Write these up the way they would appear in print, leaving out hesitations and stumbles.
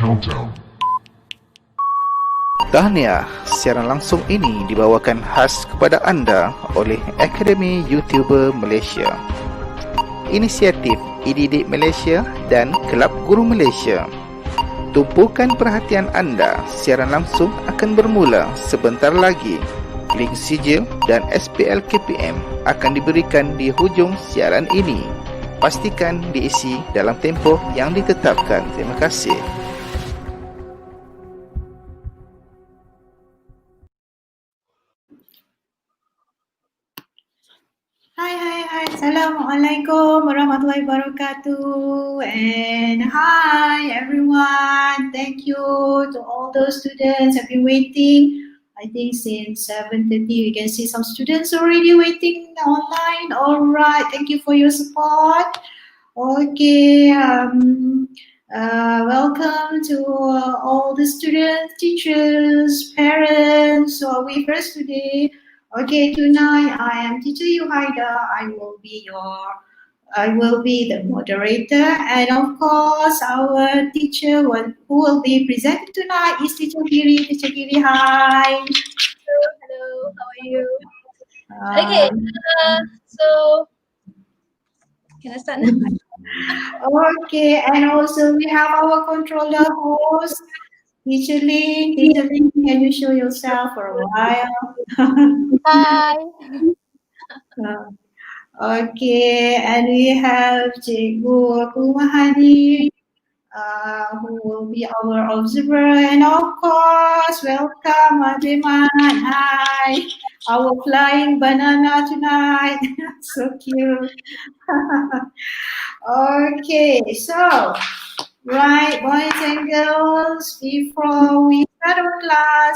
Countdown. Tahniah, siaran langsung ini dibawakan khas kepada anda oleh Akademi YouTuber Malaysia, Inisiatif IDIDIK Malaysia dan Kelab Guru Malaysia. Tumpukan perhatian anda, siaran langsung akan bermula sebentar lagi. Link sijil dan SPL KPM akan diberikan di hujung siaran ini. Pastikan diisi dalam tempoh yang ditetapkan. Terima kasih. Hai. Assalamualaikum warahmatullahi wabarakatuh. And hi everyone. Thank you to all those students have been waiting. I think since 7:30 we can see some students already waiting online. All right. Thank you for your support. Okay. Welcome to all the students, teachers, parents who are with us today. Okay, tonight I am Teacher Yuhaida. I will be the moderator, and of course, our teacher who will be presenting tonight is Teacher Giri. Teacher Giri, hi. Hello. How are you? Okay. So can I start now? Okay, and also we have our controller host, Teacher Ling. Teacher Ling, can you show yourself for a while? Hi. Okay, and we have Cikgu Kumahadi, who will be our observer, and of course, welcome Ademan. Hi, our flying banana tonight. So cute. Okay, so right, boys and girls, before we start our class,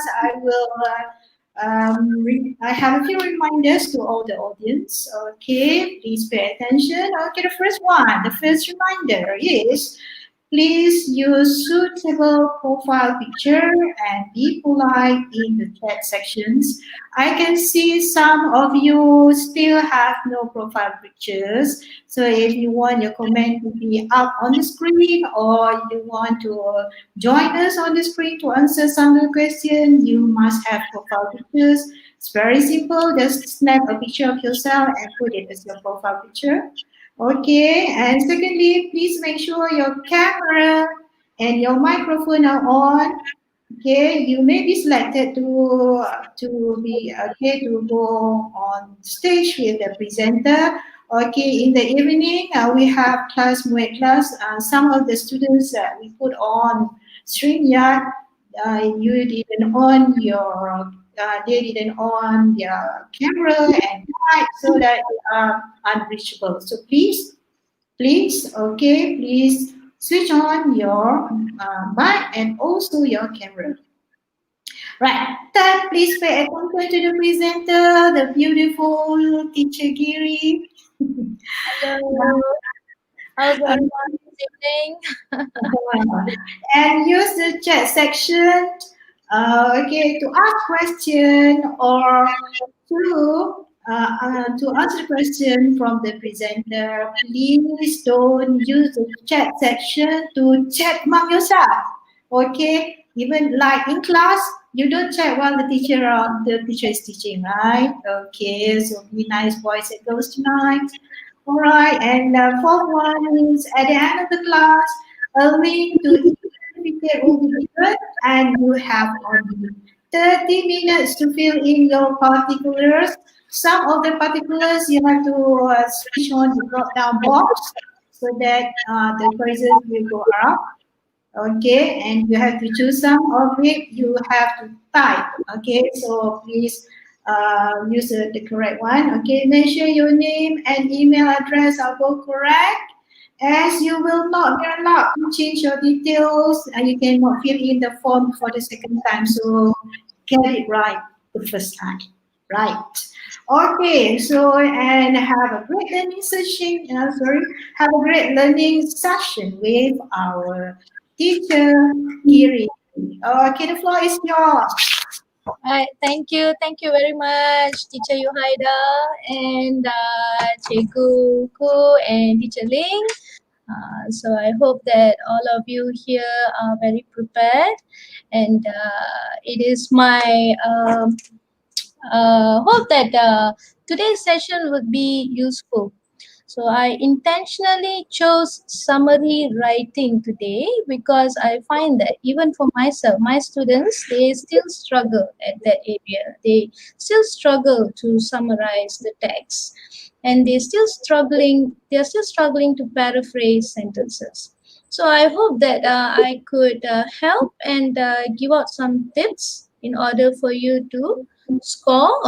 I have a few reminders to all the audience. Okay, please pay attention. Okay, the first reminder is please use suitable profile picture and be polite in the chat sections. I can see some of you still have no profile pictures. So if you want your comment to be up on the screen or you want to join us on the screen to answer some of the questions, you must have profile pictures. It's very simple. Just snap a picture of yourself and put it as your profile picture. Okay, and secondly, please make sure your camera and your microphone are on. Okay, you may be selected to go on stage with the presenter. Okay, in the evening we have muet class. Some of the students we put on StreamYard. You didn't on your they didn't on their camera and mic, so that they are unreachable. So please switch on your mic and also your camera. Right, then please pay attention to the presenter, the beautiful Teacher Giri. Hello. How's everyone this evening? And use the chat section to ask question or to answer the question from the presenter. Please don't use the chat section to chat among yourself. Okay, even like in class, you don't chat while the teacher is teaching, right? Okay, so be nice boys and girls tonight. All right, and fourth one is at the end of the class, a link to each certificate will be given, and you have only 30 minutes to fill in your particulars. Some of the particulars you have to switch on the drop-down box so that the prices will go up. Okay, and you have to choose some of it. You have to type. Okay, so please use the correct one. Okay, make sure your name and email address are both correct, as you will not be allowed to change your details and you cannot fill in the form for the second time. So get it right the first time. Right. Okay, so and have a great learning session. Have a great learning session with our teacher Giri. Okay, the floor is yours. Right, thank you very much, Teacher Yuhaida and Cikgu Ku and Teacher Ling. So I hope that all of you here are very prepared, and it is my hope that today's session would be useful. So I intentionally chose summary writing today because I find that even for myself, my students, they still struggle at that area. They still struggle to summarize the text, and they are still struggling to paraphrase sentences. So I hope that I could help and give out some tips in order for you to score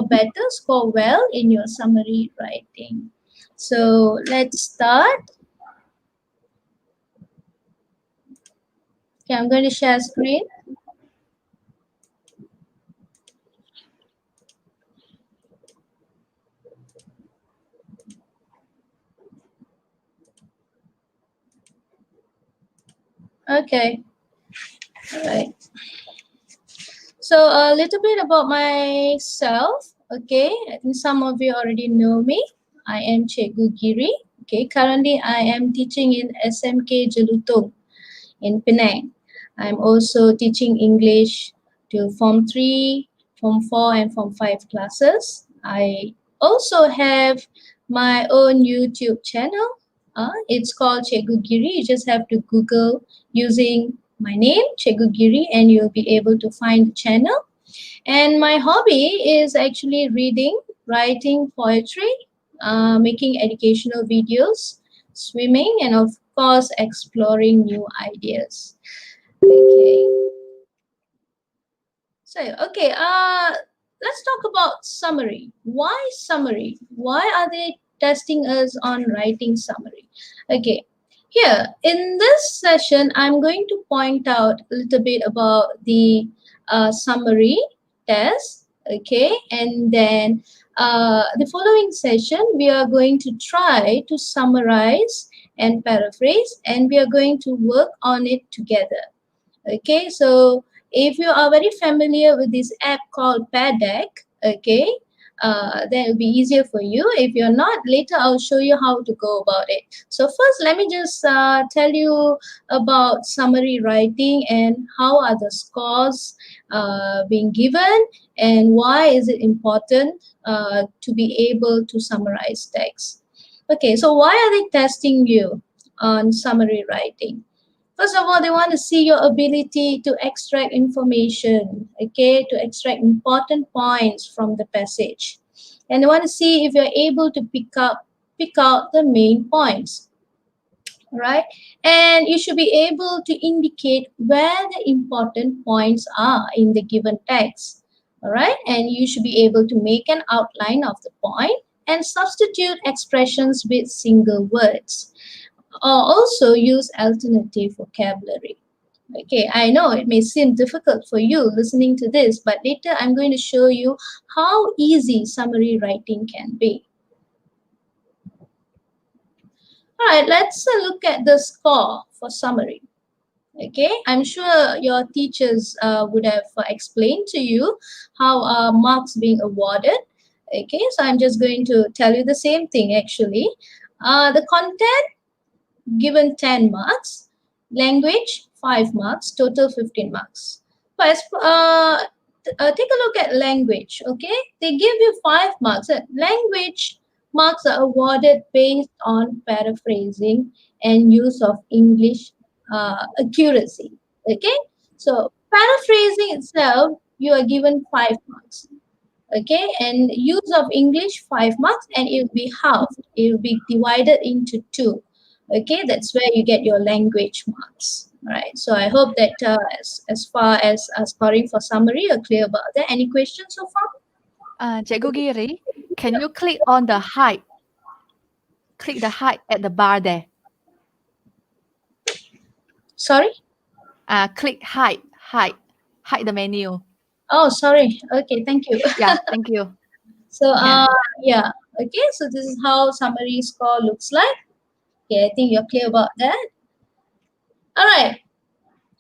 better, score well in your summary writing. So let's start. Okay, I'm going to share screen. Okay, all right. So a little bit about myself. Okay, I think some of you already know me. I am Cikgu Giri. Okay, currently I am teaching in SMK Jelutong in Penang. I'm also teaching English to Form 3, Form 4 and Form 5 classes. I also have my own YouTube channel. It's called Cikgu Giri. You just have to Google using my name, Cikgu Giri, and you'll be able to find the channel. And my hobby is actually reading, writing poetry, making educational videos, swimming, and of course, exploring new ideas. Okay. So, okay, let's talk about summary. Why summary? Why are they testing us on writing summary? Okay, here in this session, I'm going to point out a little bit about the summary test. Okay, and then the following session, we are going to try to summarize and paraphrase, and we are going to work on it together. Okay, so if you are very familiar with this app called Paddock, okay, then it'll be easier for you. If you're not, later I'll show you how to go about it. So first, let me just tell you about summary writing and how are the scores being given, and why is it important to be able to summarize text. Okay, so why are they testing you on summary writing? First of all, they want to see your ability to extract information, okay, to extract important points from the passage. And they want to see if you're able to pick out the main points, right? And you should be able to indicate where the important points are in the given text, all right? And you should be able to make an outline of the point and substitute expressions with single words, or also use alternative vocabulary. Okay, I know it may seem difficult for you listening to this, but later I'm going to show you how easy summary writing can be. All right, let's look at the score for summary. Okay, I'm sure your teachers would have explained to you how marks being awarded. Okay, so I'm just going to tell you the same thing actually. The content given 10 marks, language 5 marks, total 15 marks. But take a look at language, okay? They give you 5 marks. Language marks are awarded based on paraphrasing and use of English accuracy, okay? So paraphrasing itself, you are given 5 marks. Okay, and use of English 5 marks, and it will be halved. It will be divided into 2. Okay, that's where you get your language marks. All right, so I hope that as far as scoring for summary, you're clear about that. Any questions so far? Cikgu Giri, can you click on the hide? Click the hide at the bar there. Sorry? Click hide the menu. Oh, sorry. Okay, thank you. Yeah, thank you. So, yeah. Okay, so this is how summary score looks like. Okay, I think you're clear about that. All right.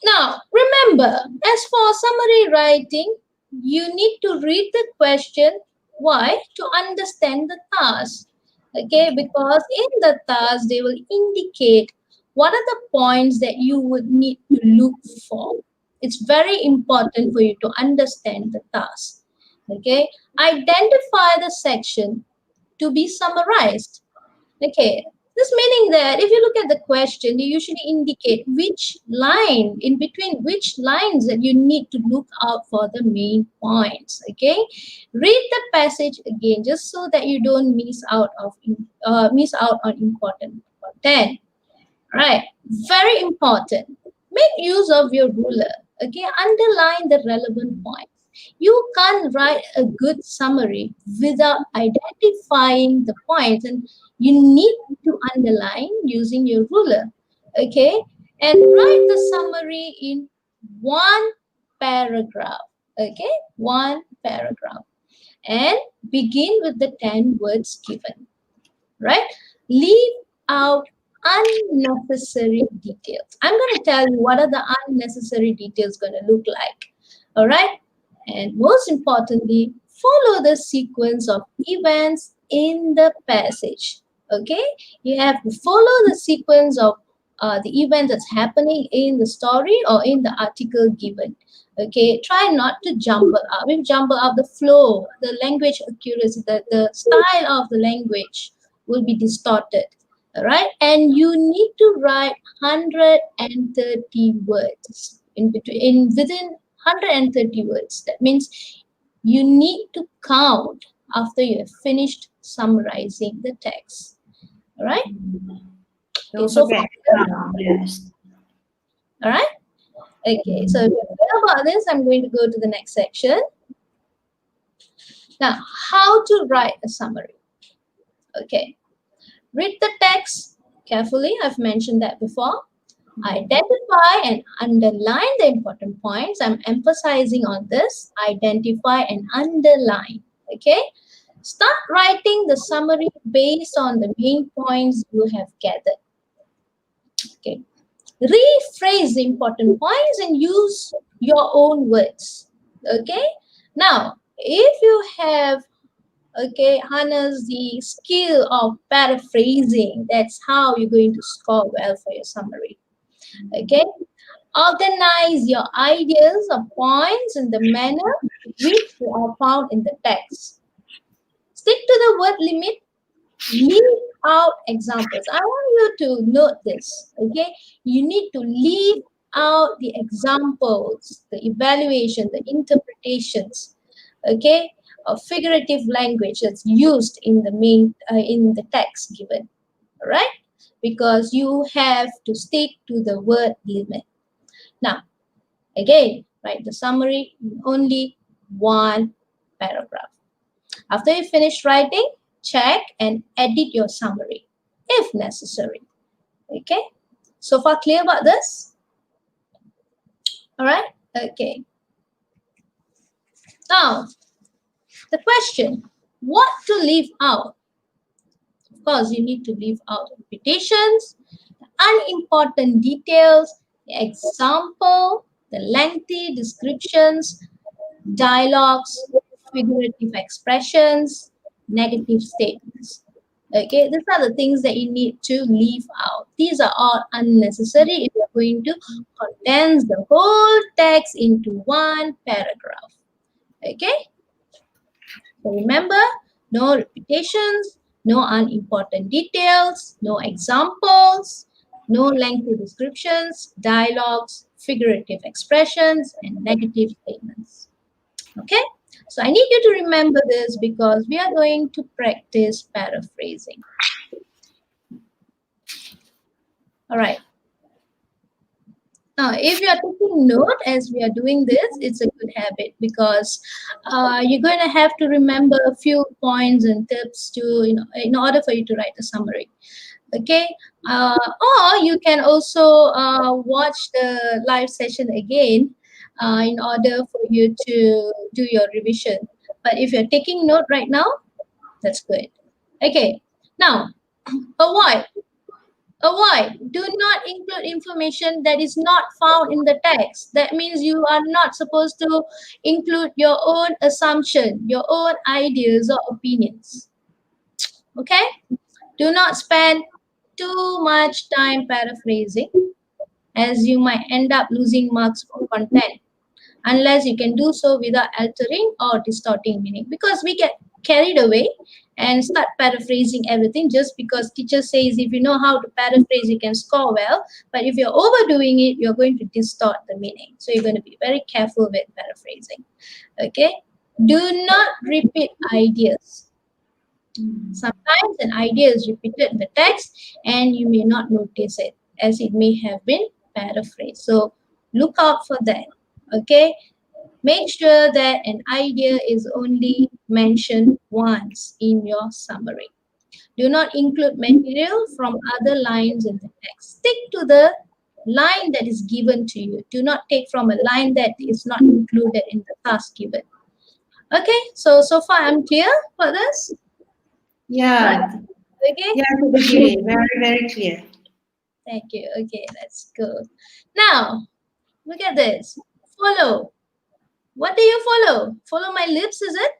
Now, remember, as for summary writing, you need to read the question. Why? To understand the task. Okay, because in the task they will indicate what are the points that you would need to look for. It's very important for you to understand the task. Okay, identify the section to be summarized. Okay, this meaning that if you look at the question, they usually indicate which line, in between which lines that you need to look out for the main points. Okay, read the passage again just so that you don't miss out on important content. Right, very important. Make use of your ruler. Okay, underline the relevant points. You can't write a good summary without identifying the points, and you need to underline using your ruler. Okay, and write the summary in one paragraph. Okay, one paragraph, and begin with the 10 words given. Right? Leave out unnecessary details. I'm going to tell you what are the unnecessary details going to look like. All right? And most importantly, follow the sequence of events in the passage. Okay? You have to follow the sequence of the event that's happening in the story or in the article given. Okay, try not to jumble up. If jumble up the flow, the language accuracy, the style of the language will be distorted. All right, and you need to write 130 words in between, in within 130 words. That means you need to count after you have finished summarizing the text. All right. Okay, so far, Yes. all right. Okay, so if you're clear about this, I'm going to go to the next section. Now, how to write a summary. Okay, read the text carefully. I've mentioned that before. Identify and underline the important points. I'm emphasizing on this. Identify and underline. Okay, start writing the summary based on the main points you have gathered. Okay, rephrase the important points and use your own words. Okay, now if you have harness the skill of paraphrasing, that's how you're going to score well for your summary. Okay, organize your ideas or points in the manner which they are found in the text. Stick to the word limit. Leave out examples. I want you to note this. Okay, you need to leave out the examples, the evaluation, the interpretations. Okay, of figurative language that's used in the main in the text given. All right, because you have to stick to the word limit. Now, again, write the summary in only one paragraph. After you finish writing, check and edit your summary if necessary. Okay, so far clear about this? All right, okay. Now, the question, what to leave out? Of course, you need to leave out repetitions, the unimportant details, the example, the lengthy descriptions, dialogues, figurative expressions, negative statements. Okay, these are the things that you need to leave out. These are all unnecessary if you're going to condense the whole text into one paragraph. Okay, so remember, no repetitions, no unimportant details, no examples, no lengthy descriptions, dialogues, figurative expressions, and negative statements. Okay, so I need you to remember this because we are going to practice paraphrasing. All right. Now, if you are taking note as we are doing this, it's a good habit because you're going to have to remember a few points and tips to, in order for you to write a summary. Okay, or you can also watch the live session again in order for you to do your revision. But if you're taking note right now, that's good. Okay, now avoid. Do not include information that is not found in the text. That means you are not supposed to include your own assumption, your own ideas or opinions. Okay? Do not spend too much time paraphrasing, as you might end up losing marks for content unless you can do so without altering or distorting meaning, because we get carried away and start paraphrasing everything just because teacher says if you know how to paraphrase you can score well, but if you're overdoing it you're going to distort the meaning. So you're going to be very careful with paraphrasing. Okay, do not repeat ideas. Sometimes an idea is repeated in the text and you may not notice it as it may have been paraphrased. So look out for that. Okay, make sure that an idea is only mentioned once in your summary. Do not include material from other lines in the text. Stick to the line that is given to you. Do not take from a line that is not included in the task given. Okay, so far I'm clear for this. Yeah. Okay. Yeah, totally. Very, very clear. Thank you. Okay, let's go. Now, look at this. Follow. What do you follow? Follow my lips, is it?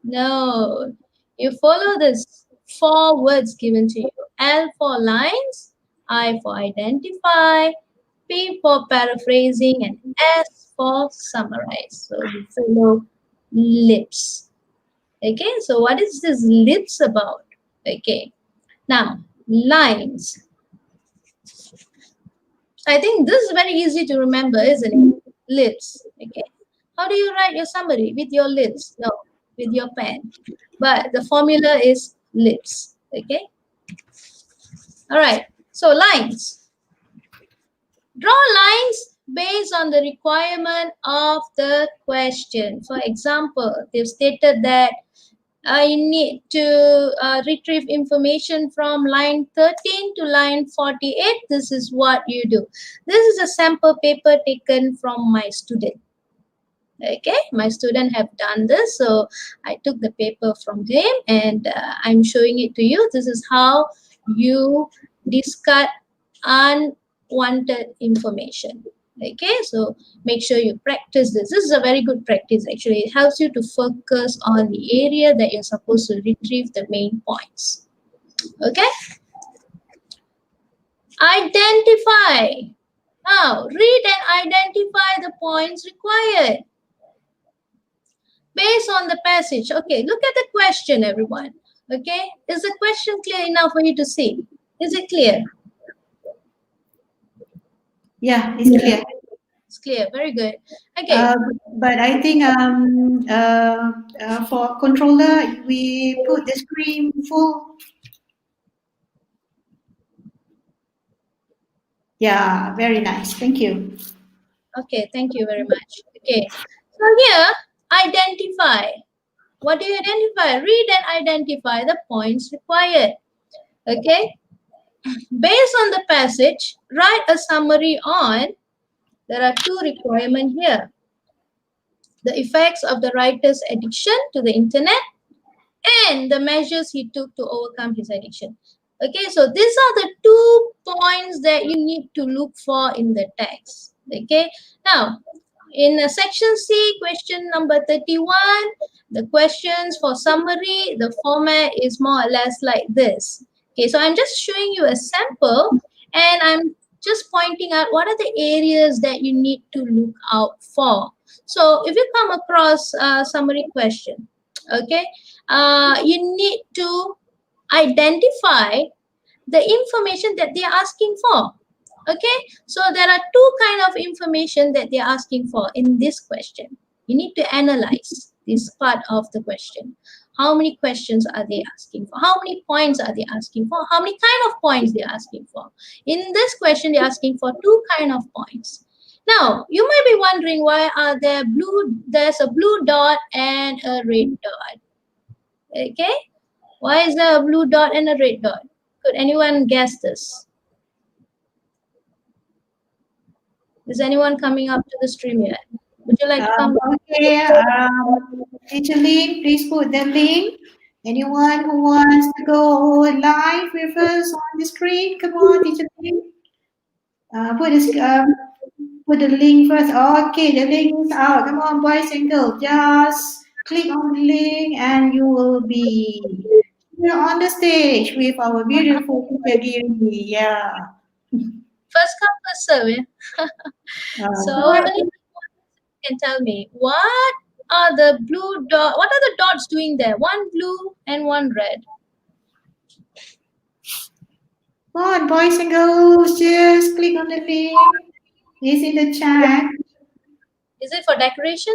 No. You follow this 4 words given to you. L for lines, I for identify, P for paraphrasing, and S for summarize. So you follow lips. Okay, so what is this lips about? Okay, now lines. I think this is very easy to remember, isn't it? Lips. Okay. How do you write your summary? With your lips? No, with your pen. But the formula is lips. Okay. All right. So lines. Draw lines based on the requirement of the question. For example, they've stated that I need to retrieve information from line 13 to line 48. This is what you do. This is a sample paper taken from my student. Okay, my student have done this. So I took the paper from him and I'm showing it to you. This is how you discard unwanted information. Okay, so make sure you practice this. This is a very good practice actually. It helps you to focus on the area that you're supposed to retrieve the main points. Okay, identify. Now read and identify the points required based on the passage. Okay, look at the question, everyone. Okay, is the question clear enough for you to see? Is it clear? Yeah, it's clear. It's clear. Very good. Okay. But I think for controller, we put the screen full. Yeah, very nice. Thank you. Okay, thank you very much. Okay, so here, identify. What do you identify? Read and identify the points required. Okay, based on the passage, write a summary on, there are 2 requirements here. The effects of the writer's addiction to the internet and the measures he took to overcome his addiction. Okay, so these are the 2 points that you need to look for in the text. Okay, now in section C, question number 31, the questions for summary, the format is more or less like this. Okay, so I'm just showing you a sample and I'm just pointing out what are the areas that you need to look out for. So if you come across a summary question, okay, you need to identify the information that they're asking for. Okay, so there are 2 kind of information that they're asking for in this question. You need to analyze this part of the question. How many questions are they asking for? How many points are they asking for? How many kind of points they're asking for? In this question, they're asking for 2 kind of points. Now, you might be wondering why are there there's a blue dot and a red dot. Okay, why is there a blue dot and a red dot? Could anyone guess this? Is anyone coming up to the stream yet? Would you like to come? Okay, Teacher Lin, please put the link. Anyone who wants to go live with us on the screen, come on, Teacher Lin. Put the link first. Okay, the link is out. Come on, boys and girls, just click on the link and you will be here on the stage with our beautiful teacher Giri. Yeah. First come, first serve. Yeah? So So our only can tell me what are the blue dot? What are the dots doing there? One blue and one red. come on, boys and girls, just click on the link. It's in the chat. Is it for decoration?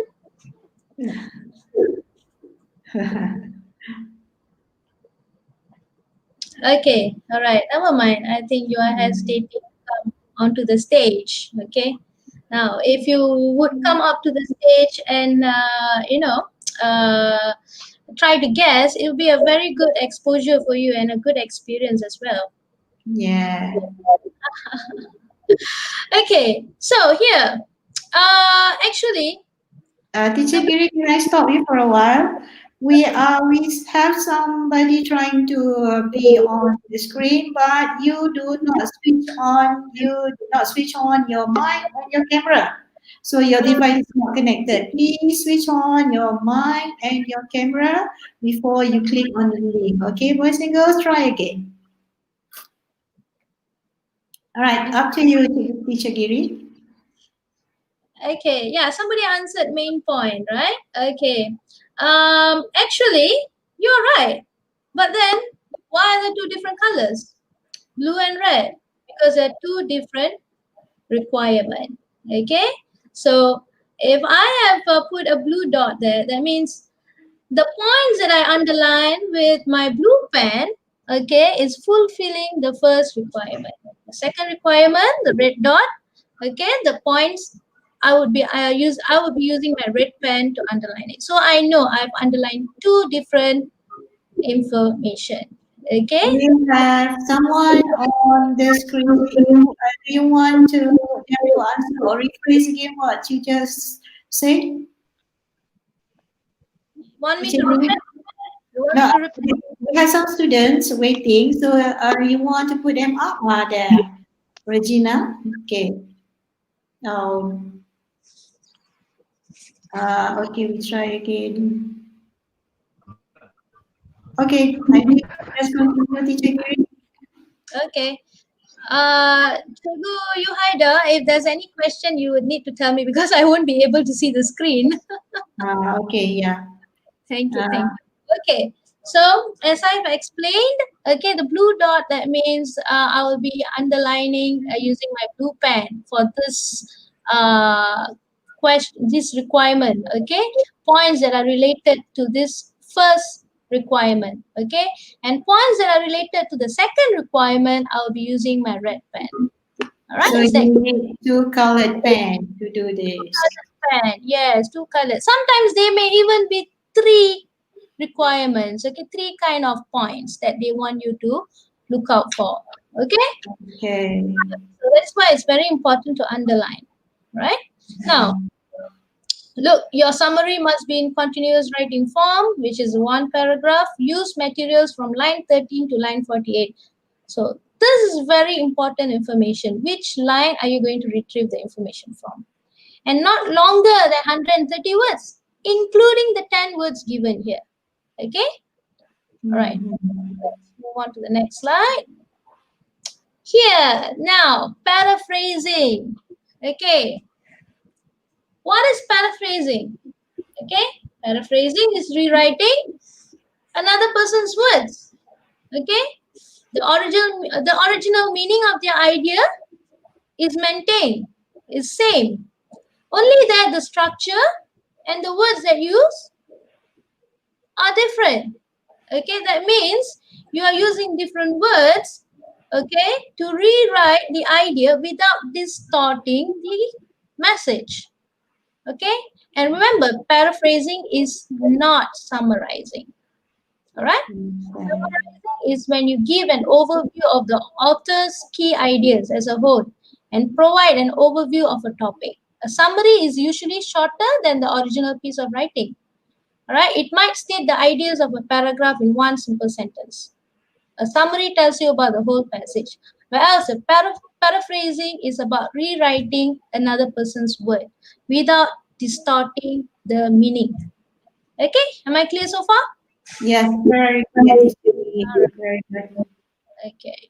Okay, all right. Never mind. I think you are hesitating to come onto the stage. Okay. Now, if you would come up to the stage and uh, try to guess, it will be a very good exposure for you and a good experience as well. Yeah. Okay. So here, actually, Teacher Giri, can I stop you for a while? We have somebody trying to be on the screen, but you do not switch on your mic and your camera. So your device is not connected. Please switch on your mic and your camera before you click on the link. Okay, boys and girls, try again. All right, up to you, Teacher Giri. okay, yeah, somebody answered main point, right? Okay. Actually, you're right. But then, why are there two different colors? Blue and red. Because they're two different requirements. Okay? So, if I have put a blue dot there, that means the points that I underline with my blue pen, okay, is fulfilling the first requirement. The second requirement, the red dot, okay, the points I would be using my red pen to underline it. So I know I've underlined two different information. Okay. We have someone on the screen. Do you want to answer or rephrase again what you just said? Want me Teacher to Lee? repeat? You want me No, to repeat? we have some students waiting. So, you want to put them up there? Regina? Okay. Oh, okay, we try again. Okay, I think let's continue, Teacher Giri. Okay. Cikgu Yuhaida, if there's any question, you would need to tell me because I won't be able to see the screen. Okay, yeah. Thank you, Uh, thank you. Okay, so as I've explained, okay, the blue dot, that means I will be underlining using my blue pen for this question, this requirement, okay, points that are related to this first requirement, okay, and points that are related to the second requirement, I will be using my red pen. All right, so is that you need two colored pen to do this. pen? Yes, two colors. Sometimes they may even be three requirements, okay, three kind of points that they want you to look out for. Okay, Okay. so that's why it's very important to underline, right? Now, look, your summary must be in continuous writing form, which is one paragraph. Use materials from line 13 to line 48. So this is very important information. Which line are you going to retrieve the information from? And not longer than 130 words, including the 10 words given here. Okay? All right. Let's move on to the next slide. Here, now, paraphrasing. Okay. What is paraphrasing? Okay. Paraphrasing is rewriting another person's words. Okay. The original meaning of the idea is maintained, is same. Only that the structure and the words that use are different. Okay, that means you are using different words, okay, to rewrite the idea without distorting the message. Okay, and remember, paraphrasing is not summarizing. All right, summarizing is when you give an overview of the author's key ideas as a whole and provide an overview of a topic. A summary is usually shorter than the original piece of writing. All right, it might state the ideas of a paragraph in one simple sentence. A summary tells you about the whole passage, whereas a paraphrasing is about rewriting another person's word without distorting the meaning. Okay, am I clear so far? Yes, very good. Very good. Okay.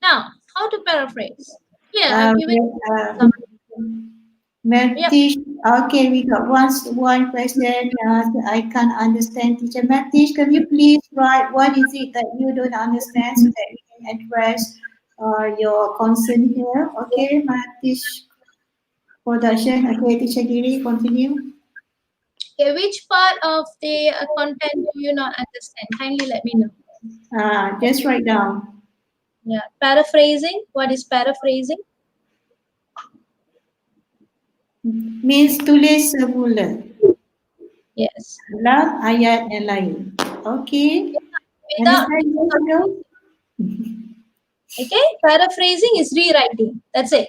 Now, how to paraphrase? Here, I've given Yes, some. Yep. Matish, okay, we got one question. I can't understand. Teacher Matish, can you please write what is it that you don't understand so that we can address your concern here? Okay, Matish production. Okay, Teacher Giri, continue. Okay, which part of the content do you not understand? Kindly let me know. Just write down. Yeah. Paraphrasing. What is paraphrasing? Means tulis semula. Yes. Dalam ayat yang lain. Okay, Without understand boys and girls? okay, paraphrasing is rewriting. That's it.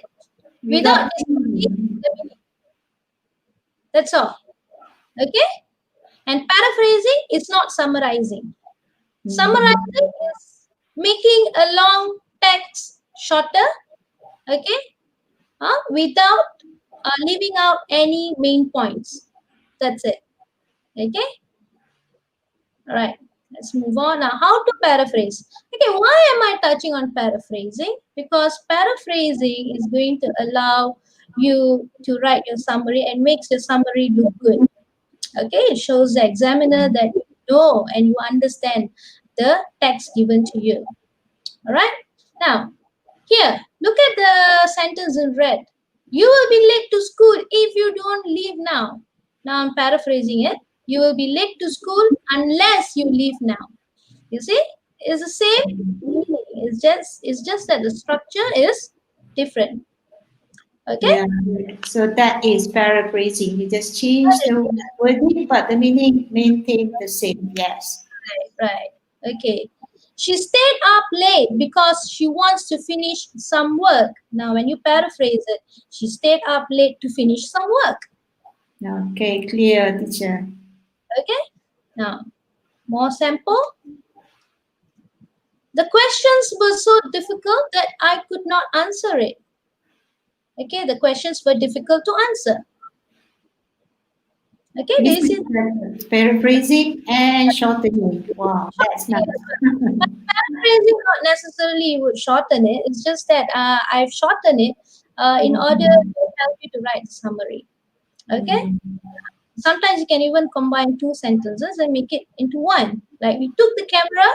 Without Without distorting the meaning. That's all. Okay? And paraphrasing is not summarizing. Summarizing is making a long text shorter, okay, without leaving out any main points. That's it. Okay? All right. Let's move on now. How to paraphrase? Okay, why am I touching on paraphrasing? Because paraphrasing is going to allow you to write your summary and makes your summary look good. Okay, it shows the examiner that you know and you understand the text given to you. All right. Now, here, look at the sentence in red. You will be late to school if you don't leave now. Now I'm paraphrasing it. You will be late to school unless you leave now. You see, it's the same meaning. It's just that the structure is different. Okay. Yeah, so that is paraphrasing. You just change the wording, but the meaning maintain the same. Yes. Right. Okay. She stayed up late because she wants to finish some work. Now, when you paraphrase it, she stayed up late to finish some work. Okay, clear, teacher. Okay. Now, more sample. The questions were so difficult that I could not answer it. Okay, the questions were difficult to answer. Okay, do This you see? is paraphrasing and shortening. Wow, that's nice. But paraphrasing not necessarily would shorten it. It's just that I've shortened it in order to help you to write the summary. Okay. Sometimes you can even combine two sentences and make it into one. Like we took the camera,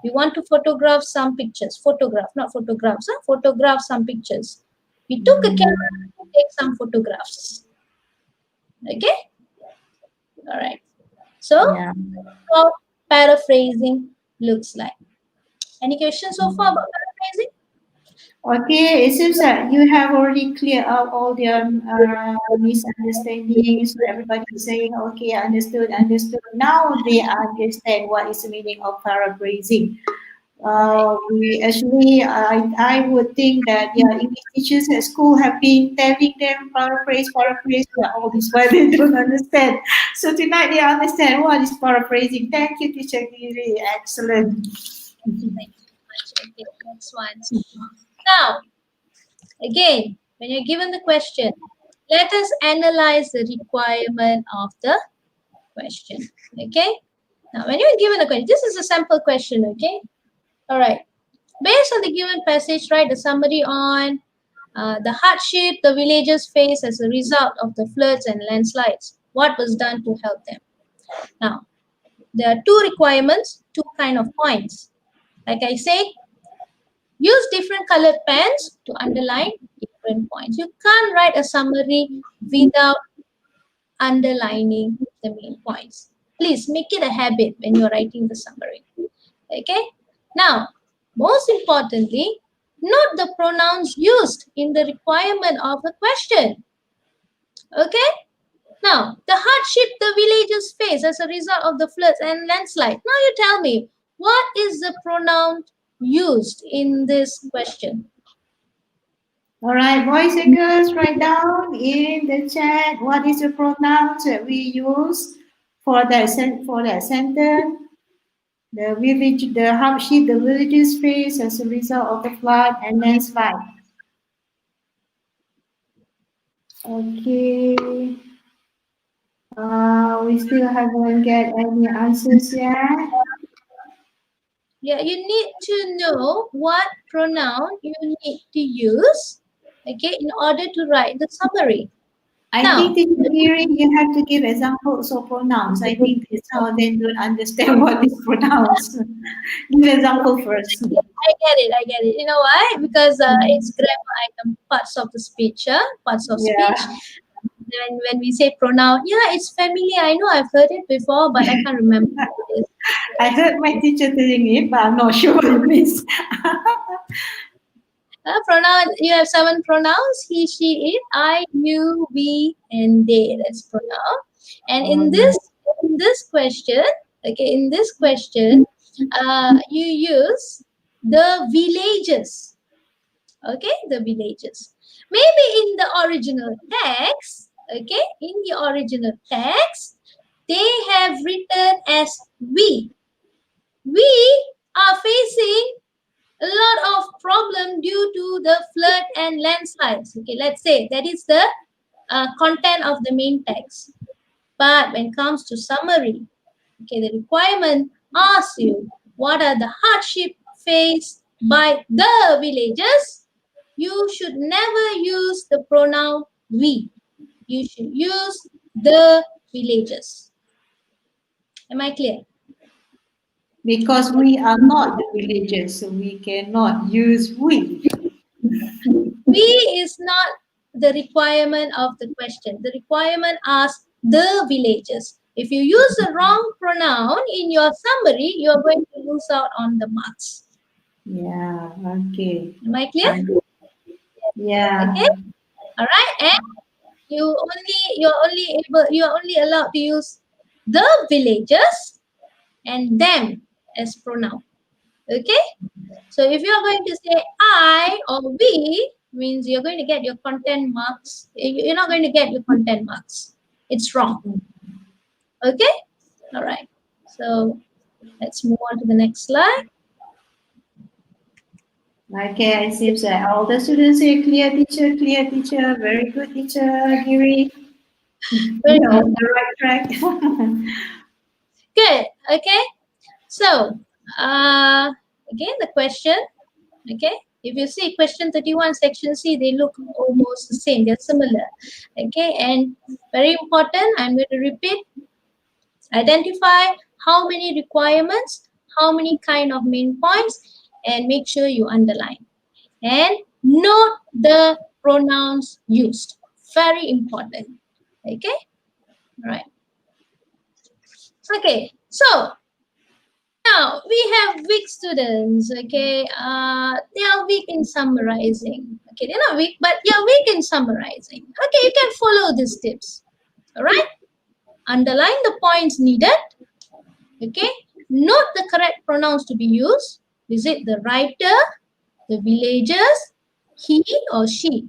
we want to photograph some pictures. Photograph, not photographs. Photograph some pictures. We took a camera to take some photographs. Okay. All right. So, Yeah. how paraphrasing looks like. Any questions so far about paraphrasing? Okay, it seems that you have already cleared out all the misunderstandings. Everybody is saying, okay, understood, understood. Now they understand what is the meaning of paraphrasing. We actually, I would think that English teachers at school have been telling them paraphrase, paraphrase, but all this while they don't understand. So tonight they understand what is paraphrasing. Thank you, Teacher Giri. Excellent. Thank you so much. Okay, next one. Now, again, when you're given the question, let us analyze the requirement of the question. Okay. Now, when you're given a question, this is a sample question. Okay. All right. Based on the given passage, write a summary on the hardship the villagers face as a result of the floods and landslides. What was done to help them? Now, there are two requirements, two kind of points. Like I said, use different colored pens to underline different points. You can't write a summary without underlining the main points. Please make it a habit when you're writing the summary. Okay? Now, most importantly, note the pronouns used in the requirement of the question. Okay? Now, the hardship the villagers face as a result of the floods and landslide. Now you tell me, what is the pronoun used in this question? All right, boys and girls, write down in the chat what is the pronouns that we use for that sentence. The hardship the villagers face as a result of the flood and landslide. Okay. We still haven't get any answers yet. Yeah, you need to know what pronoun you need to use, okay, in order to write the summary. I Now, think in hearing you have to give examples of pronouns. I think that's how they don't understand what is pronouns. Give example first. I get it, I get it. You know why? Because it's grammar item, parts of the speech, parts of speech. Yeah. When we say pronoun, yeah, it's familiar. I know I've heard it before, but I can't remember what it is. I heard my teacher telling it, but I'm not sure what it means. Pronoun, you have 7 pronouns: he, she, it, I, you, we, and they. That's pronoun. And in this question, okay, in this question, you use the villages. Okay, the villages. Maybe in the original text, okay, in the original text, they have written as we. We are facing a lot of problem due to the flood and landslides. Okay, let's say that is the content of the main text. But when it comes to summary, okay, the requirement asks you what are the hardship faced by the villagers. You should never use the pronoun we. You should use the villagers. Am I clear? Because we are not the villagers, so we cannot use we. We is not the requirement of the question. The requirement asks the villagers. If you use the wrong pronoun in your summary, you are going to lose out on the marks. Yeah, okay. Am I clear? Yeah. Okay. All right. And you're only allowed to use the villagers and them as pronoun. Okay. So if you're going to say I or we, means you're going to get your content marks. You're not going to get your content marks. It's wrong. Okay? All right. So let's move on to the next slide. Okay, it seems that all the students say clear teacher, very good teacher, Giri. Very You're good. on the right track. Good. Okay. So again the question. Okay. If you see question 31, section C, they look almost the same. They're similar. Okay. And very important, I'm going to repeat. Identify how many requirements, how many kind of main points, and make sure you underline. And note the pronouns used. Very important. Okay? All right. Okay. So now we have weak students. Okay. They are weak in summarizing. Okay, they're not weak, but they are weak in summarizing. Okay, you can follow these tips. All right. Underline the points needed. Okay. Note the correct pronouns to be used. Is it the writer, the villagers, he or she?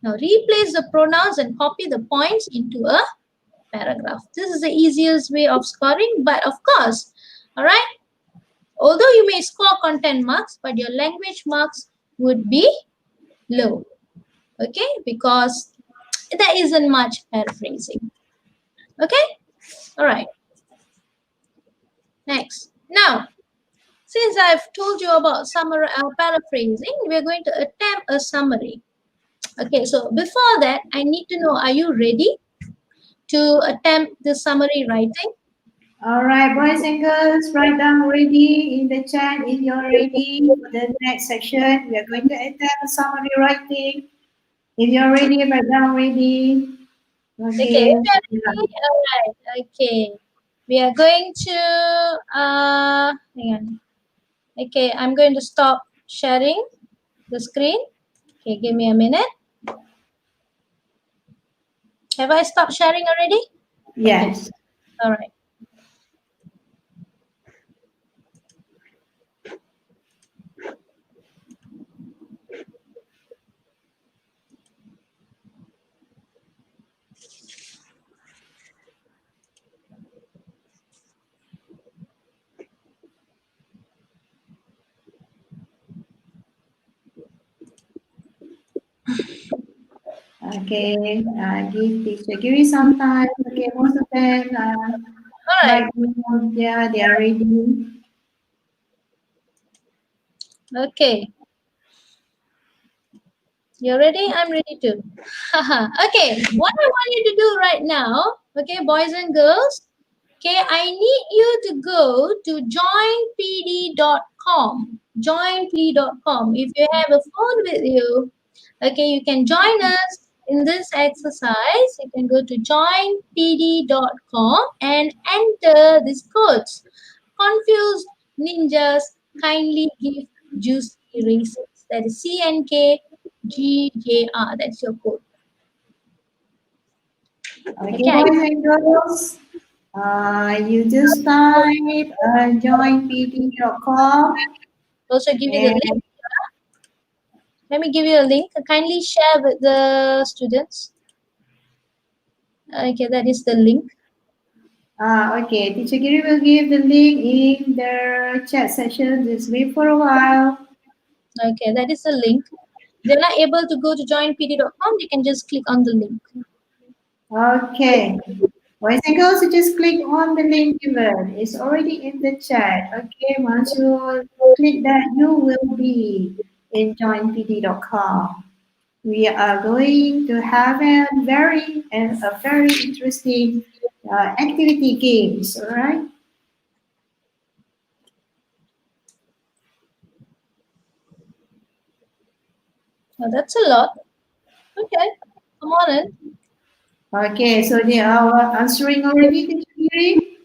Now replace the pronouns and copy the points into a paragraph. This is the easiest way of scoring, but of course, all right, although you may score content marks, but your language marks would be low. Okay, because there isn't much paraphrasing. Okay, all right. Next. Now, since I've told you about summary paraphrasing, we're going to attempt a summary. Okay, so before that, I need to know, are you ready to attempt the summary writing? All right, boys and girls, write down ready in the chat if you're ready for the next section. We are going to attempt summary writing. If you're ready, write down ready. Okay, Okay. ready? All right. Okay, we are going to hang on. Okay, I'm going to stop sharing the screen. Okay, give me a minute. Have I stopped sharing already? Okay. Yes. All right. Okay, give teacher Giri some time. Okay, most of them All right. right now, yeah, they are ready. Okay. You're ready? I'm ready too. Okay. What I want you to do right now, okay, boys and girls, okay, I need you to go to joinpd.com. Joinpd.com. If you have a phone with you, okay, you can join us in this exercise. You can go to joinpd.com and enter these codes. Confused ninjas kindly give juicy races. That is CNKGJR. That's your code. Okay, Okay. boys and girls, you just type joinpd.com Also give you the link. and Let me give you a link. Kindly share with the students. Okay, that is the link. okay, teacher Giri will give the link in the chat session. Just wait for a while. Okay, that is the link. If they're not able to go to joinpd.com, they can just click on the link. Okay. Boys and girls, you just click on the link given. It's already in the chat. Okay, once you click that, you will be in joinpd.com. We are going to have a very interesting activity games. All right. Oh, that's a lot. Okay, come on in. Okay, so they are answering already, Teacher Giri?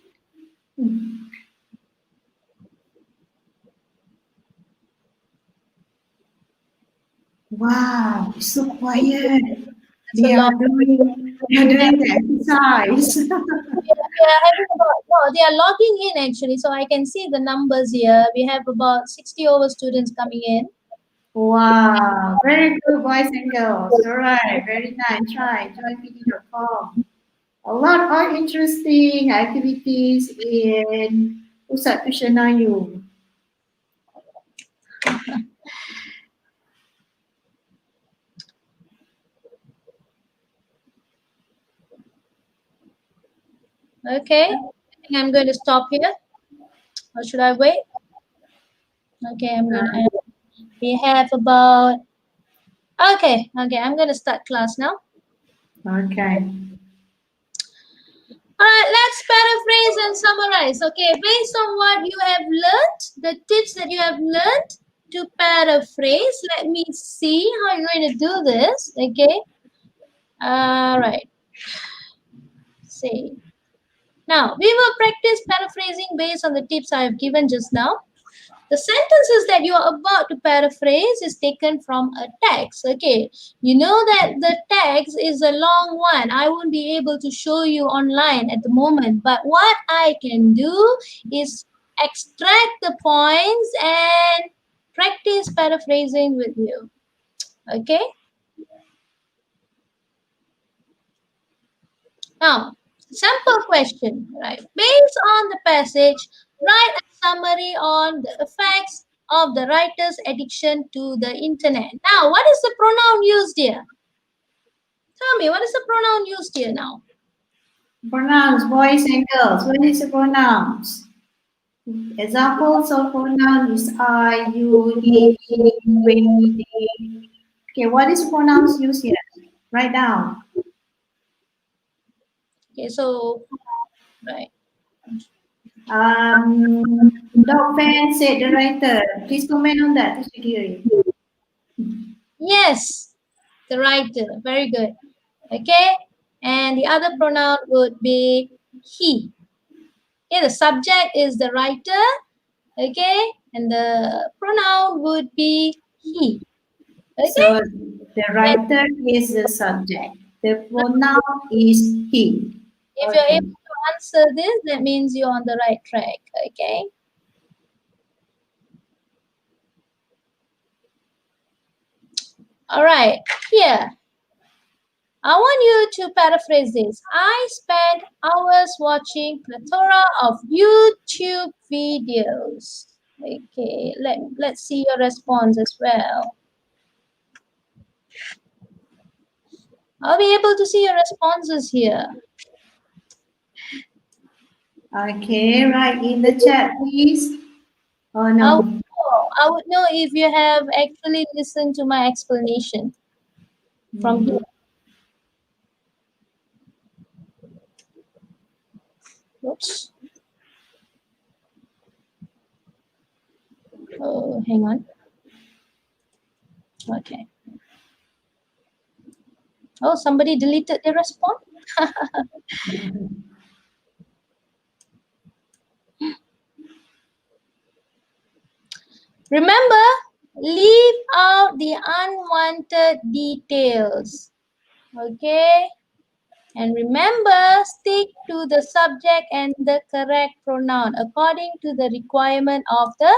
Wow, it's so quiet. That's a lot. They are doing the exercise. We are having about, no, they are logging in actually, so I can see the numbers here. We have about 60 over students coming in. Wow, very good, boys and girls. All right, very nice. Try joinpd.com. A lot of interesting activities in Pusat Tuition Ayu. Okay, I think I'm going to stop here. Or should I wait? Okay, I'm going to. We have about. Okay, I'm going to start class now. Okay. All right, let's paraphrase and summarize. Okay, based on what you have learned, the tips that you have learned to paraphrase, let me see how you're going to do this. Okay, all right. See. Now, we will practice paraphrasing based on the tips I have given just now. The sentences that you are about to paraphrase is taken from a text. Okay, you know that the text is a long one. I won't be able to show you online at the moment, but what I can do is extract the points and practice paraphrasing with you. Okay, now sample question, right? Based on the passage, write a summary on the effects of the writer's addiction to the internet. Now, what is the pronoun used here? Tell me, what is the pronoun used here now? Pronouns, boys and girls. What is the pronouns? Examples of pronouns is I, you, he, we, they. Okay, what is the pronouns used here? Write down. Okay, so, right. Dog fan said the writer. Please comment on that, Teacher Giri. Yes, the writer. Very good. Okay, and the other pronoun would be he. Okay, the subject is the writer. Okay, and the pronoun would be he. Okay, So the and writer is the subject. The pronoun is he. if you're Okay. able to answer this, that means you're on the right track. Okay. All right. Here, I want you to paraphrase this. I spent hours watching plethora of YouTube videos. Okay. Let's see your response as well. I'll be able to see your responses here. Okay, write in the chat, please. Oh no. I would know if you have actually listened to my explanation from here. Oops. Oh, hang on. Okay. Oh, somebody deleted the response. Remember, leave out the unwanted details. Okay? And remember, stick to the subject and the correct pronoun according to the requirement of the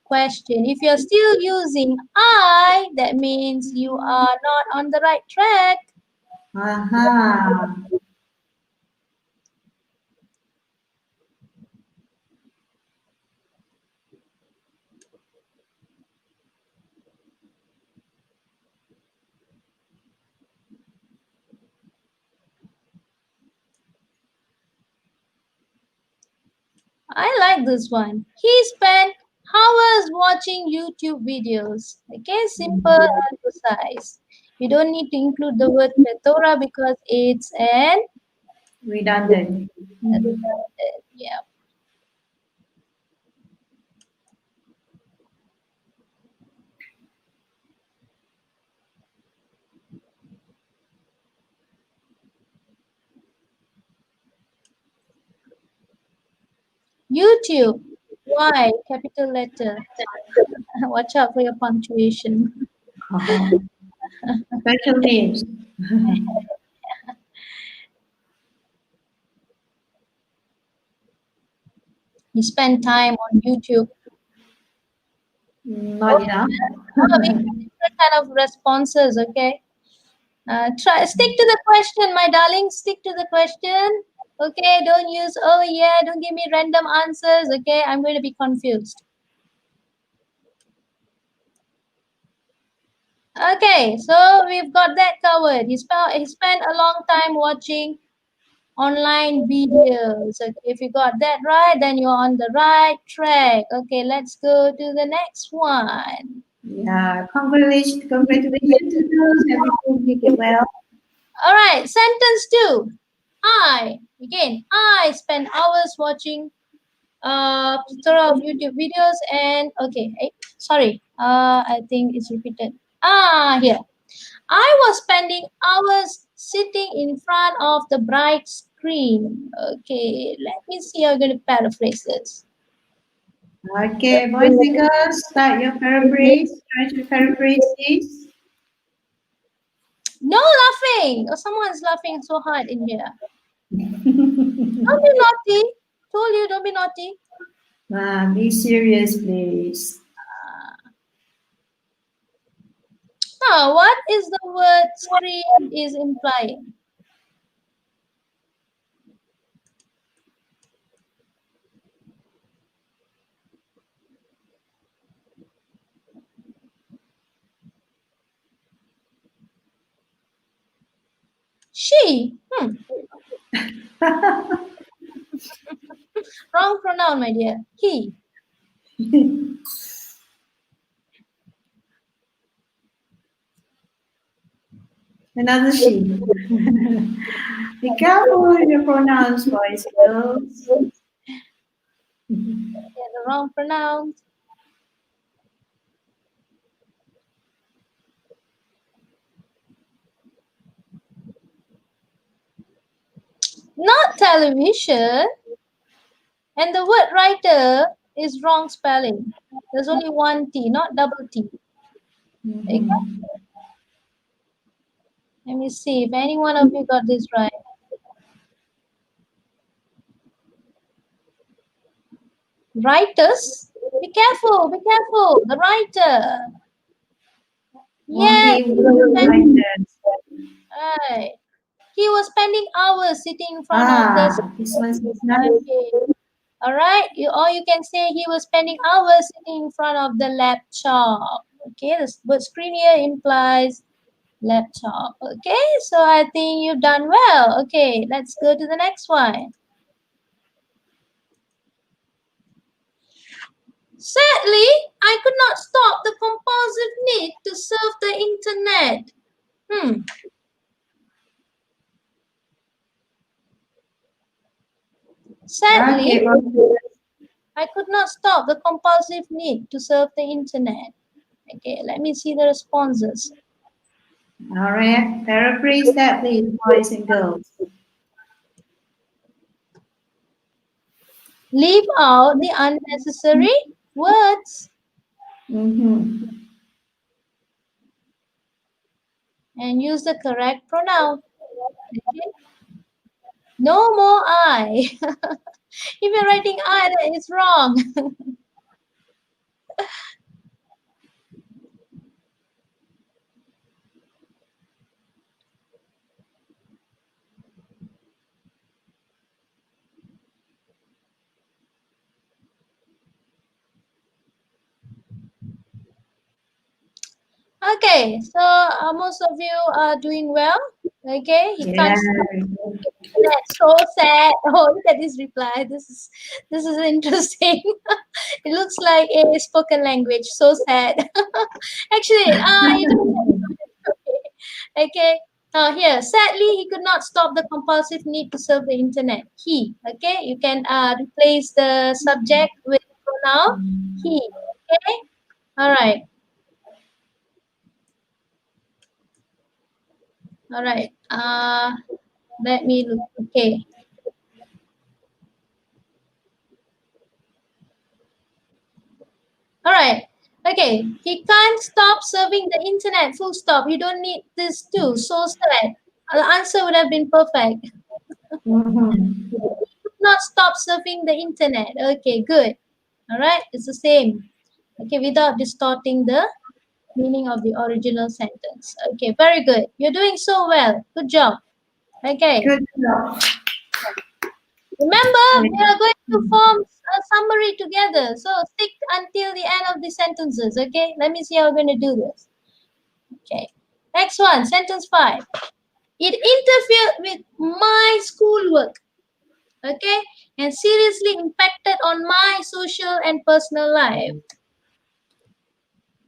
question. If you're still using I, that means you are not on the right track. Aha. I like this one. He spent hours watching YouTube videos. Okay, simple and precise. You don't need to include the word plethora because it's an Redundant. yeah. YouTube. Why? Capital letter. Watch out for your punctuation. Oh. Special names. You spend time on YouTube. Not enough. Oh, we get different kind of responses, okay? Stick to the question, my darling. Stick to the question. Okay, don't use, oh yeah, don't give me random answers. Okay, I'm going to be confused. Okay, so we've got that covered. He spent a long time watching online videos. Okay, if you got that right, then you're on the right track. Okay, let's go to the next one. Yeah, congratulations to those everything make it well. All right, sentence 2. I spend hours watching plethora of YouTube videos and okay, sorry, I think it's repeated. Here. I was spending hours sitting in front of the bright screen. Okay, let me see how I'm going to paraphrase this. Okay, boys and girls, start your paraphrase. Try to paraphrase this. No laughing! Oh, someone's laughing so hard in here. Don't be naughty. Told you, don't be naughty. Be serious, please. Now, what is the word screen is implying? She. Wrong pronoun, my dear. He. Another she. Be careful with your pronouns, boys and girls. Yeah, the wrong pronoun. Not television. And the word writer is wrong spelling. There's only one T, not double T. Okay? Let me see if any one of you got this right. Writers? Be careful, be careful. The writer. Yes. Right. He was spending hours sitting in front of the This one's not. okay. All right. Or you can say he was spending hours sitting in front of the laptop. Okay. The word screen here implies laptop. Okay, so I think you've done well. Okay, let's go to the next one. Sadly, I could not stop the compulsive need to surf the internet. Sadly, Okay. I could not stop the compulsive need to surf the internet. Okay, let me see the responses. All right. Paraphrase that, please, boys and girls. Leave out the unnecessary words Mm-hmm. and use the correct pronoun. Okay? No more I. If you're writing I, that is wrong. Okay, so most of you are doing well. Okay, he Yeah. can't stop. That's so sad. Oh, look at this reply. This is interesting. It looks like a spoken language. So sad. Actually, you don't. Okay. Okay. Here, sadly, he could not stop the compulsive need to surf the internet. He. Okay. You can replace the subject with pronoun he. Okay. All right. All right. Let me look. Okay. All right. Okay. He can't stop surfing the internet. Full stop. You don't need this too. So sad. The answer would have been perfect. Mm-hmm. Not stop surfing the internet. Okay, good. All right. It's the same. Okay, without distorting the meaning of the original sentence. Okay, very good. You're doing so well. Good job. Okay. Good job. Remember, we are going to form a summary together. So stick until the end of the sentences. Okay. Let me see how we're going to do this. Okay. Next one, sentence 5. It interfered with my schoolwork. Okay. And seriously impacted on my social and personal life.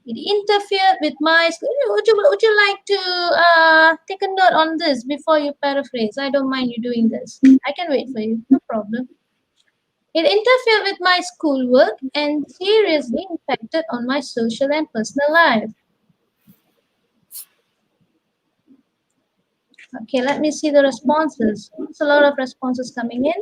It interfered with my school. Would you like to take a note on this before you paraphrase? I don't mind you doing this. I can wait for you. No problem. It interfered with my schoolwork and seriously impacted on my social and personal life. Okay, let me see the responses. There's a lot of responses coming in.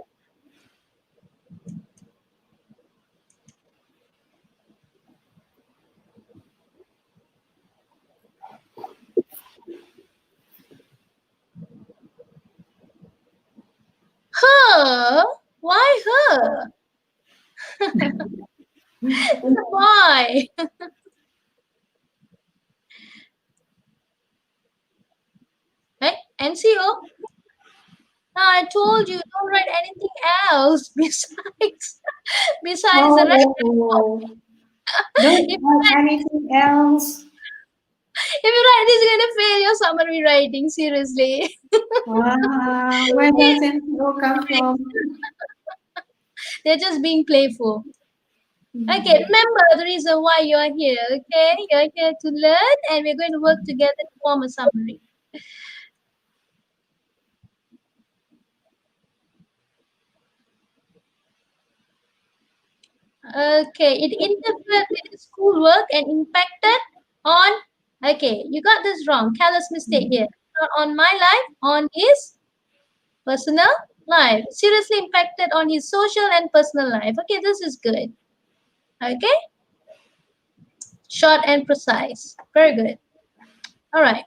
Her? Why her? Why? Hey, NCO? I told you don't write anything else besides the rest. Oh, don't If, have anything else. if you write this, you're gonna fail your summary writing. Seriously. Wow, where does NPO come from? They're just being playful. Okay, remember the reason why you're here. Okay, you're here to learn, and we're going to work together to form a summary. Okay, it interfered with his schoolwork and impacted on. Okay, you got this wrong. Careless mistake here. Not on my life, on his personal life. Seriously impacted on his social and personal life. Okay, this is good. Okay, short and precise. Very good. All right.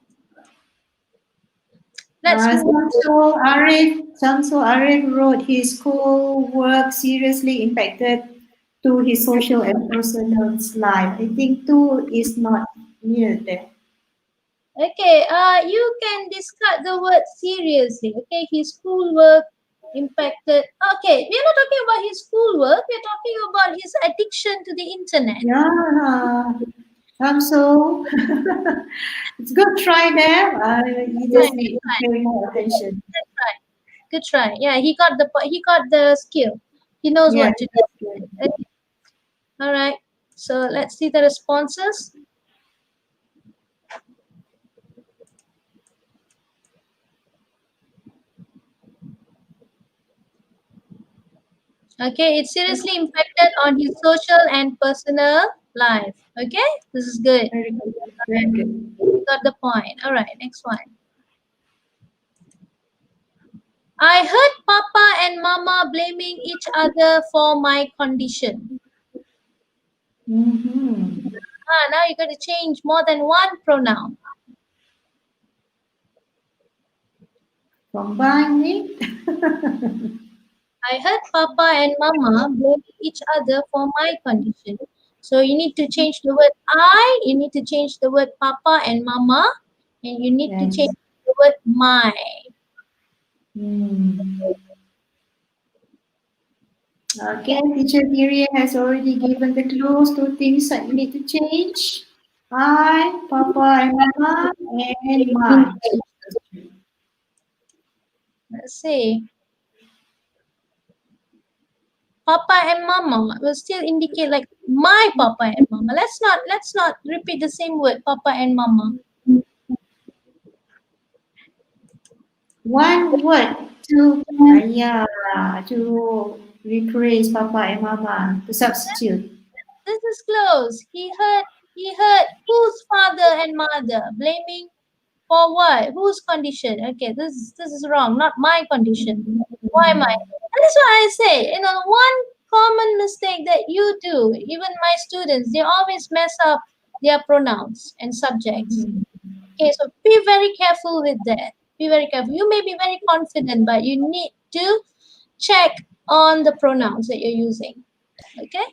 Let's move on to Samsul Arif wrote his school work seriously impacted to his social and personal life. I think two is not near there. okay, you can discard the word seriously. Okay, his schoolwork impacted. Okay, we're not talking about his schoolwork. We're talking about his addiction to the internet. Yeah, So it's good try there. You just Right, need to pay more attention. good try. Good try. Yeah, he got the skill. He knows Yeah, what to do. that's good. Okay. All right. So let's see the responses. Okay, it seriously impacted on his social and personal life. Okay, this is good. Very good. Very good. Got the point. All right, next one. I heard Papa and Mama blaming each other for my condition. Mm-hmm. Now you're going to change more than one pronoun. Combine it. I heard Papa and Mama blaming each other for my condition. So you need to change the word I, you need to change the word Papa and Mama, and you need to Yes. change the word my. Hmm. Okay, teacher Miriam has already given the clues to things that you need to change. I, Papa and Mama, and my. Let's see. Papa and Mama will still indicate like my Papa and Mama. Let's not repeat the same word, Papa and Mama. One word to, yeah, to replace Papa and Mama, to substitute. This is close. He heard whose father and mother blaming for what? Whose condition? Okay, this is wrong. Not my condition. Why am I? And that's why I say, one common mistake that you do, even my students, they always mess up their pronouns and subjects. Okay, so be very careful with that. Be very careful. You may be very confident, but you need to check on the pronouns that you're using. Okay?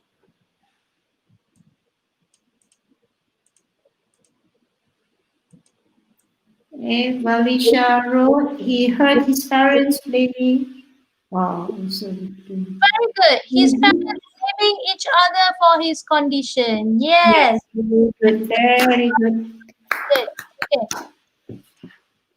If Valisha wrote, he heard his parents blaming. Wow, so good. Very good. His parents blaming each other for his condition. Yes, Yes. very good, very good. Good. Okay.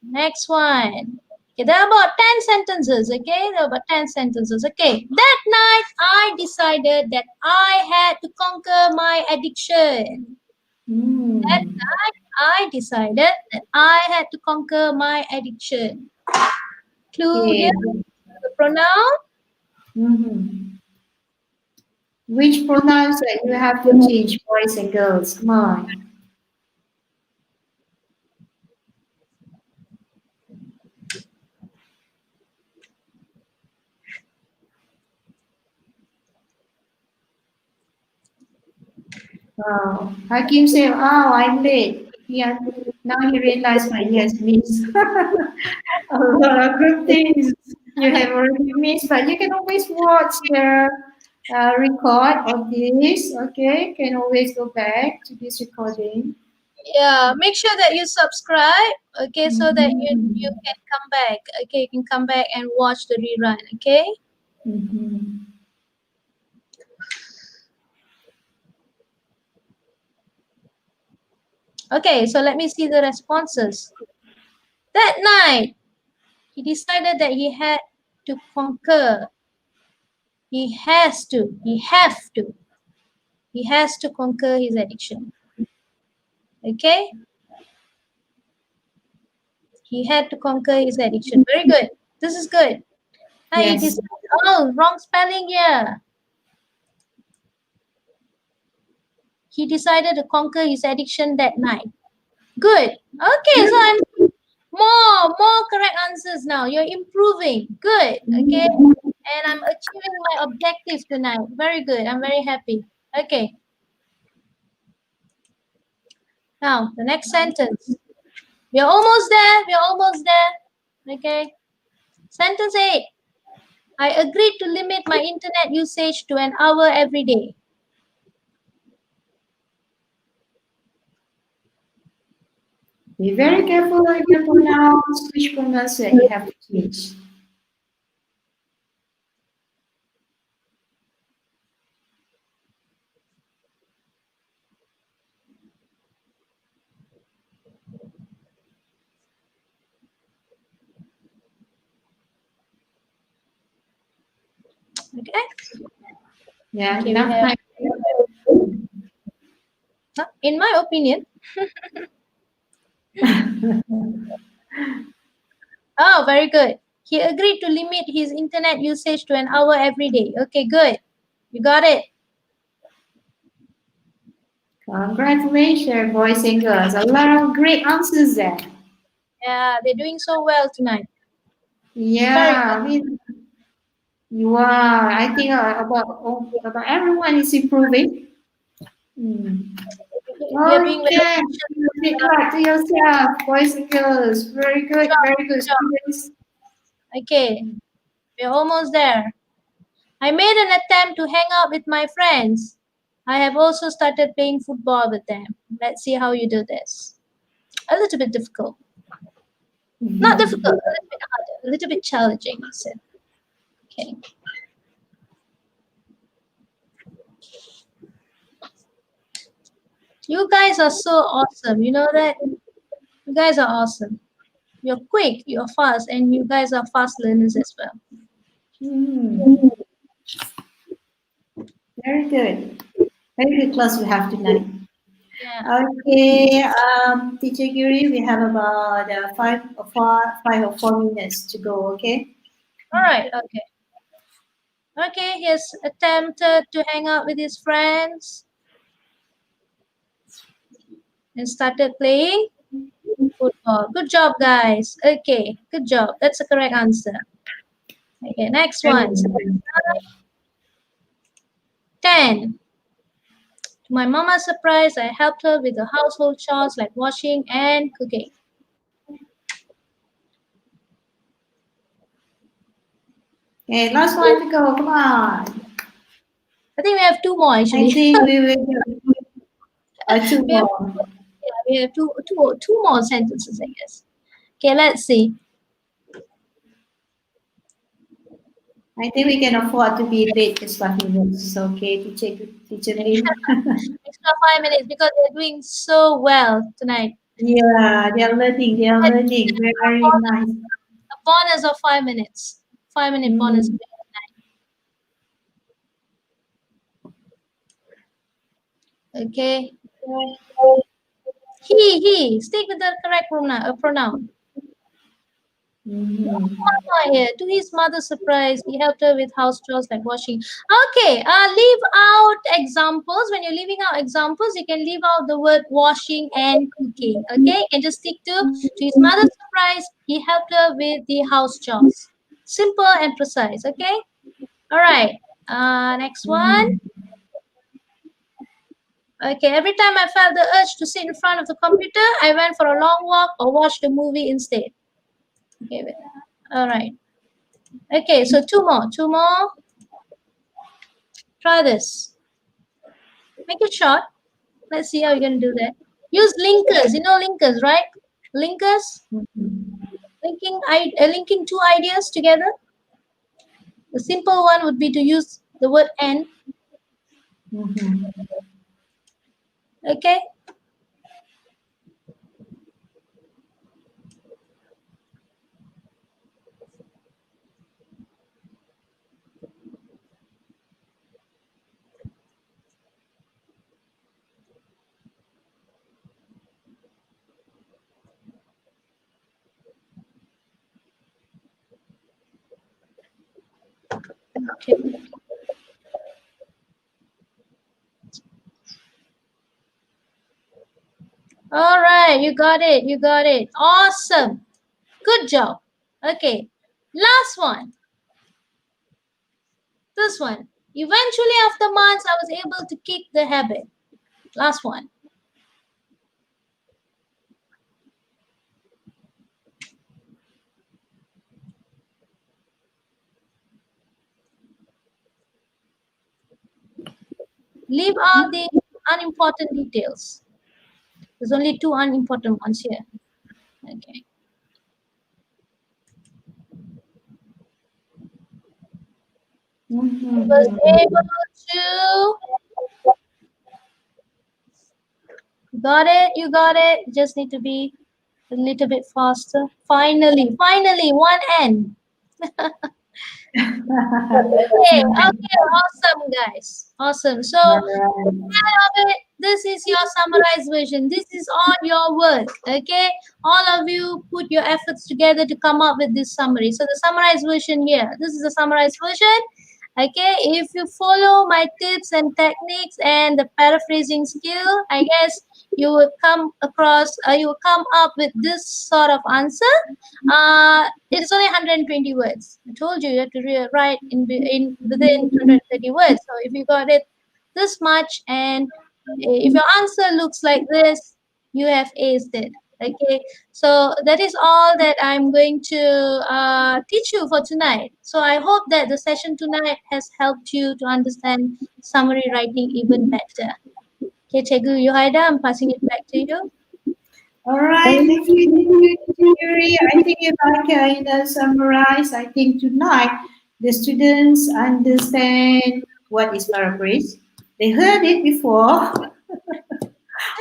Next one. Okay, there are about 10 sentences. Okay, there are about 10 sentences. Okay. That night, I decided that I had to conquer my addiction. That Hmm. night, I decided that I had to conquer my addiction. Clue here, Okay. the pronoun. Mm-hmm. Which pronouns that you have to change, boys and girls? Come on. Hakim said, "Oh, I'm late." Yeah, now he realized what he has missed. A lot of good things you have already missed, but you can always watch the record of this. Okay, can always go back to this recording. Yeah, make sure that you subscribe, okay, so that you Mhm. can come back. Okay, you can come back and watch the rerun, okay? Mhm. Okay, so let me see the responses. That night, he decided that he had to conquer. He has to conquer his addiction. Okay? He had to conquer his addiction. Very good. This is good. Now he Yes. decided, oh, wrong spelling here. He decided to conquer his addiction that night. Good. Okay, so I'm more correct answers now. You're improving. Good. Okay. And I'm achieving my objective tonight. Very good. I'm very happy. Okay. Now the next sentence. We're almost there. We're almost there. Okay. Sentence 8. I agreed to limit my internet usage to an hour every day. Be very careful with your pronouns, which pronouns that you have to change. Okay. Yeah, Okay, we enough have, time. in my opinion, oh, very good. He agreed to limit his internet usage to an hour every day. Okay, good. You got it. Congratulations, boys and girls. A lot of great answers there. Yeah, they're doing so well tonight. Very Yeah, I good. mean, you are. I think about everyone is improving. Hmm. You're doing very Okay, take clap to yourself, boys and girls. good job. Very good, Good job. students. Okay, we're almost there. I made an attempt to hang out with my friends. I have also started playing football with them. Let's see how you do this. A little bit difficult. Not difficult, a little bit harder, a little bit challenging, I said. Okay. You guys are so awesome. You know that? You guys are awesome. You're quick, you're fast, and you guys are fast learners as well. Hmm. Very good. Very good class we have tonight. Yeah. Okay, Teacher Giri, we have about 5 or 4 minutes to go, okay? All right. Okay. Okay. He has attempted to hang out with his friends and started playing football. Good job, guys. Okay. Good job. That's the correct answer. Okay. Next Very one. good. 10. To my mama's surprise, I helped her with the household chores like washing and cooking. Okay, last one to go, come on. I think we have two more I actually. think we will do two we have, more. yeah, we have two more sentences, I guess. Okay, let's see. I think we can afford to be late just 5 minutes. Okay, Teacher Lynn. Extra 5 minutes because they're doing so well tonight. Yeah, they are learning. They are learning. Very nice. A bonus of 5 minutes. 5 minute bonus. Mm. Okay. He. Stick with the correct pronoun. Mhm. Here. To his mother's surprise, he helped her with house chores like washing. Okay. Leave out examples. When you're leaving out examples, you can leave out the word washing and cooking. Okay. You can just stick to his mother's surprise, he helped her with the house chores. Simple and precise. Okay. All right. Next one. Mhm. Okay, every time I felt the urge to sit in front of the computer, I went for a long walk or watched a movie instead. Okay, wait. All right. Okay, so two more. Try this. Make it short. Let's see how you're going to do that. Use linkers. You know linkers, right? Linkers, Mhm. linking two ideas together. The simple one would be to use the word and. Mhm. Okay. Okay. All right, you got it. You got it. Awesome. Good job. Okay. Last one. This one. Eventually, after months, I was able to kick the habit. Last one. Leave out the unimportant details. There's only two unimportant ones here. Okay. Was Mhm. able to. Got it. You got it. Just need to be a little bit faster. Finally, one N. Okay, okay, awesome, guys. Awesome. So, instead of it, this is your summarized version. This is all your work. Okay, all of you put your efforts together to come up with this summary. So, the summarized version here. This is the summarized version. Okay, if you follow my tips and techniques and the paraphrasing skill, I guess you will come across, you will come up with this sort of answer. It's only 120 words. I told you you have to write in within 130 words. So if you got it this much, and if your answer looks like this, you have aced it. Okay, so that is all that I'm going to teach you for tonight. So I hope that the session tonight has helped you to understand summary writing even better. Okay, Cikgu Yohaida, I'm passing it back to you. All right, thank you, Yuri. I think if I can summarize, I think tonight the students understand what is paraphrase. They heard it before,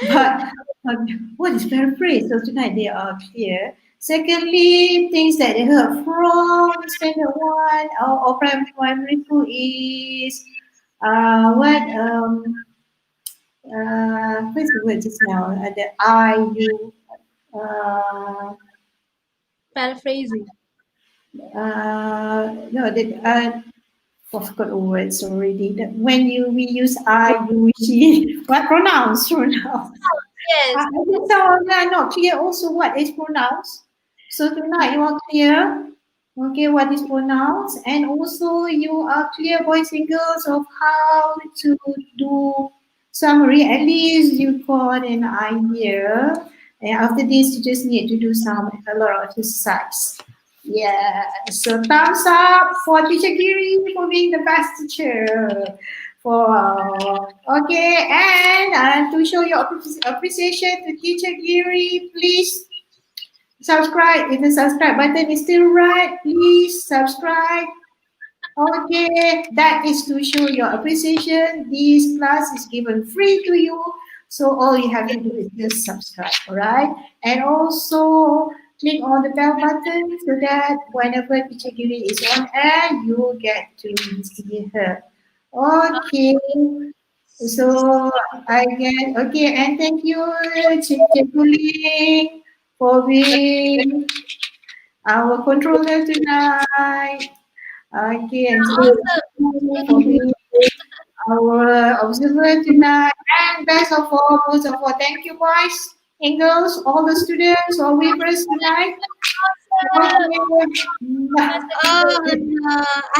but what is paraphrase? So tonight they are clear. Secondly, things that they heard from standard one or primary school is what what's the word just now? The I you Paraphrasing. no, I forgot the words already. That when we use I, you, she, what pronouns? Yes. I think some are not clear also what is pronounced. So tonight you are clear, okay, what is pronounced, and also you are clear, boys and girls, of how to do summary. At least you got an idea. And after this, you just need to do a lot of exercise. Yeah. So thumbs up for Teacher Giri for being the best teacher. Okay, and to show your appreciation to Teacher Giri, please subscribe. If the subscribe button is still right, please subscribe. Okay, that is to show your appreciation. This class is given free to you. So all you have to do is just subscribe, all right? And also click on the bell button so that whenever Teacher Giri is on air, you get to see her. Okay, so I get, okay, and thank you, Teacher Guling, for being our controller tonight. Okay, and thank you for being our observer tonight. And best of all, most of all, thank you, boys and girls, all the students, all viewers tonight. Awesome. Okay. Awesome. I